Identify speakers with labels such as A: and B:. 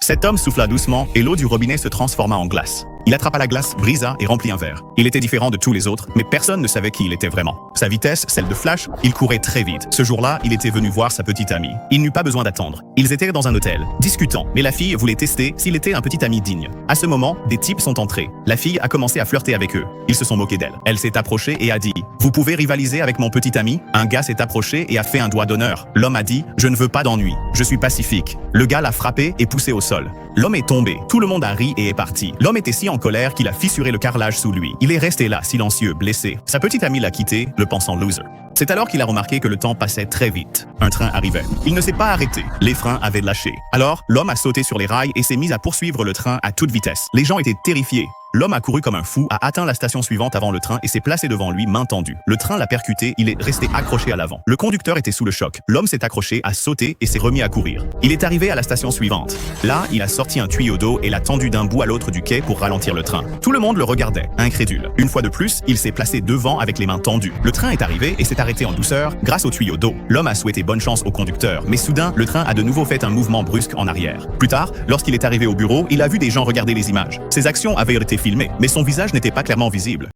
A: Cet homme souffla doucement et l'eau du robinet se transforma en glace. Il attrapa la glace, brisa et remplit un verre. Il était différent de tous les autres, mais personne ne savait qui il était vraiment. Sa vitesse, celle de Flash, il courait très vite. Ce jour-là, il était venu voir sa petite amie. Il n'eut pas besoin d'attendre. Ils étaient dans un hôtel, discutant, mais la fille voulait tester s'il était un petit ami digne. À ce moment, des types sont entrés. La fille a commencé à flirter avec eux. Ils se sont moqués d'elle. Elle s'est approchée et a dit « Vous pouvez rivaliser avec mon petit ami ?» Un gars s'est approché et a fait un doigt d'honneur. L'homme a dit « Je ne veux pas d'ennui. Je suis pacifique. » Le gars l'a frappé et poussé au sol. L'homme est tombé. Tout le monde a ri et est parti. L'homme était si en colère qu'il a fissuré le carrelage sous lui. Il est resté là, silencieux, blessé. Sa petite amie l'a quitté, le pensant loser. C'est alors qu'il a remarqué que le temps passait très vite. Un train arrivait. Il ne s'est pas arrêté. Les freins avaient lâché. Alors, l'homme a sauté sur les rails et s'est mis à poursuivre le train à toute vitesse. Les gens étaient terrifiés. L'homme a couru comme un fou, a atteint la station suivante avant le train et s'est placé devant lui, main tendue. Le train l'a percuté, il est resté accroché à l'avant. Le conducteur était sous le choc. L'homme s'est accroché, a sauté et s'est remis à courir. Il est arrivé à la station suivante. Là, il a sorti un tuyau d'eau et l'a tendu d'un bout à l'autre du quai pour ralentir le train. Tout le monde le regardait, incrédule. Une fois de plus, il s'est placé devant avec les mains tendues. Le train est arrivé et s'est arrêté en douceur grâce au tuyau d'eau. L'homme a souhaité bonne chance au conducteur, mais soudain, le train a de nouveau fait un mouvement brusque en arrière. Plus tard, lorsqu'il est arrivé au bureau, il a vu des gens regarder les images. Ses actions avaient été filmées, mais son visage n'était pas clairement visible.